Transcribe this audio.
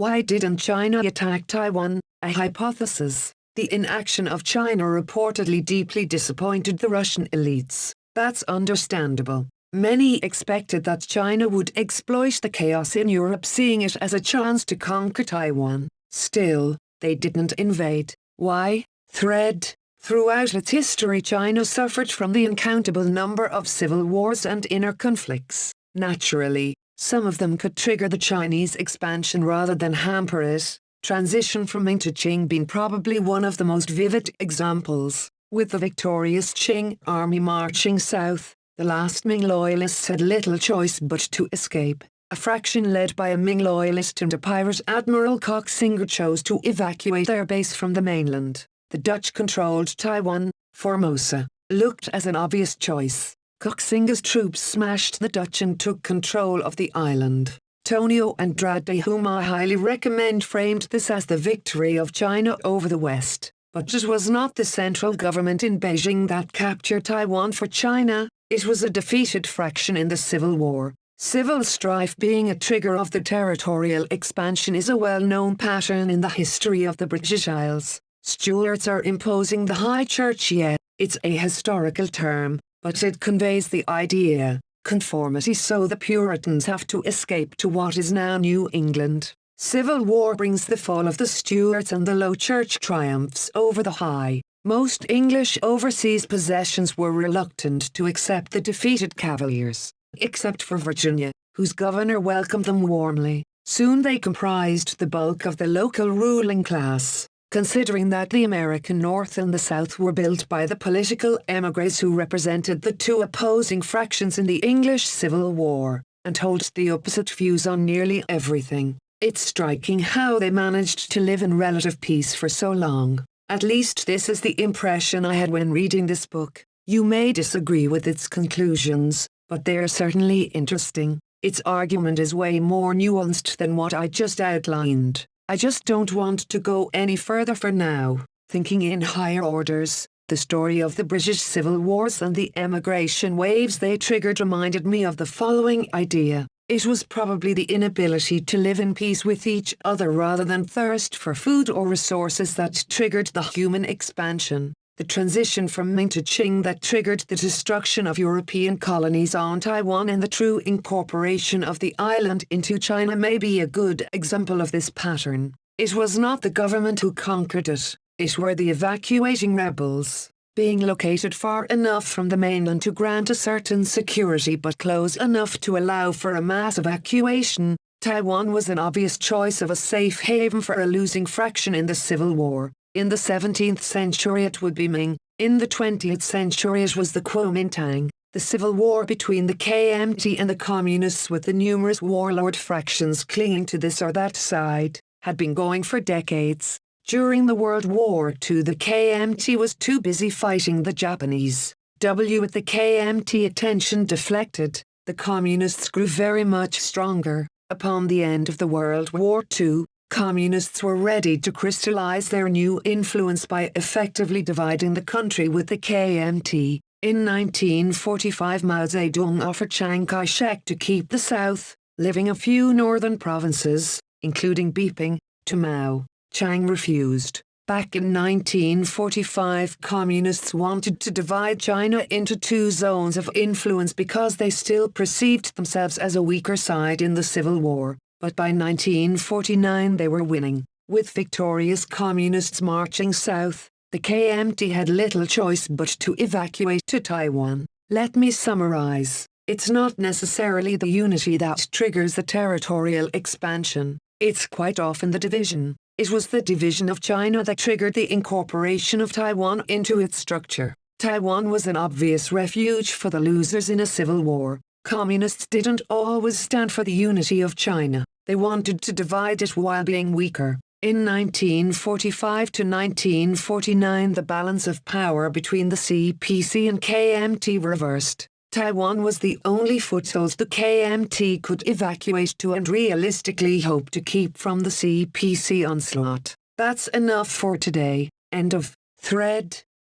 Why didn't China attack Taiwan? A hypothesis. The inaction of China reportedly deeply disappointed the Russian elites. That's understandable. Many expected that China would exploit the chaos in Europe, seeing it as a chance to conquer Taiwan. Still, they didn't invade. Why? Thread. Throughout its history, China suffered from the uncountable number of civil wars and inner conflicts. Naturally, some of them could trigger the Chinese expansion rather than hamper it. Transition from Ming to Qing being probably one of the most vivid examples. With the victorious Qing army marching south, the last Ming loyalists had little choice but to escape. A fraction led by a Ming loyalist and a pirate Admiral Koxinga chose to evacuate their base from the mainland. The Dutch-controlled Taiwan, Formosa, looked as an obvious choice. Koxinga's troops smashed the Dutch and took control of the island. Tonio Andrade, whom I highly recommend, framed this as the victory of China over the West. But it was not the central government in Beijing that captured Taiwan for China, it was a defeated fraction in the Civil War. Civil strife being a trigger of the territorial expansion is a well-known pattern in the history of the British Isles. Stuarts are imposing the High Church. It's a historical term, but it conveys the idea. Conformity, so the Puritans have to escape to what is now New England. Civil War brings the fall of the Stuarts and the Low Church triumphs over the High. Most English overseas possessions were reluctant to accept the defeated Cavaliers, except for Virginia, whose governor welcomed them warmly. Soon they comprised the bulk of the local ruling class. Considering that the American North and the South were built by the political émigrés who represented the two opposing fractions in the English Civil War, and hold the opposite views on nearly everything, it's striking how they managed to live in relative peace for so long. At least this is the impression I had when reading this book. You may disagree with its conclusions, but they're certainly interesting. Its argument is way more nuanced than what I just outlined. I just don't want to go any further for now. Thinking in higher orders, the story of the British Civil Wars and the emigration waves they triggered reminded me of the following idea. It was probably the inability to live in peace with each other rather than thirst for food or resources that triggered the human expansion. The transition from Ming to Qing that triggered the destruction of European colonies on Taiwan and the true incorporation of the island into China may be a good example of this pattern. It was not the government who conquered it, it were the evacuating rebels. Being located far enough from the mainland to grant a certain security but close enough to allow for a mass evacuation, Taiwan was an obvious choice of a safe haven for a losing fraction in the Civil War. In the 17th century it would be Ming, in the 20th century it was the Kuomintang. The civil war between the KMT and the Communists, with the numerous warlord fractions clinging to this or that side, had been going for decades. During the World War II the KMT was too busy fighting the Japanese. With the KMT attention deflected, the Communists grew very much stronger. Upon the end of the World War II, Communists were ready to crystallize their new influence by effectively dividing the country with the KMT. In 1945 Mao Zedong offered Chiang Kai-shek to keep the South, leaving a few northern provinces, including Beiping, to Mao. Chiang refused. Back in 1945 Communists wanted to divide China into two zones of influence because they still perceived themselves as a weaker side in the Civil War. But by 1949 they were winning. With victorious Communists marching south, the KMT had little choice but to evacuate to Taiwan. Let me summarize. It's not necessarily the unity that triggers the territorial expansion. It's quite often the division. It was the division of China that triggered the incorporation of Taiwan into its structure. Taiwan was an obvious refuge for the losers in a civil war. Communists didn't always stand for the unity of China. They wanted to divide it while being weaker. In 1945 to 1949 the balance of power between the CPC and KMT reversed. Taiwan was the only foothold the KMT could evacuate to and realistically hope to keep from the CPC onslaught. That's enough for today. End of thread.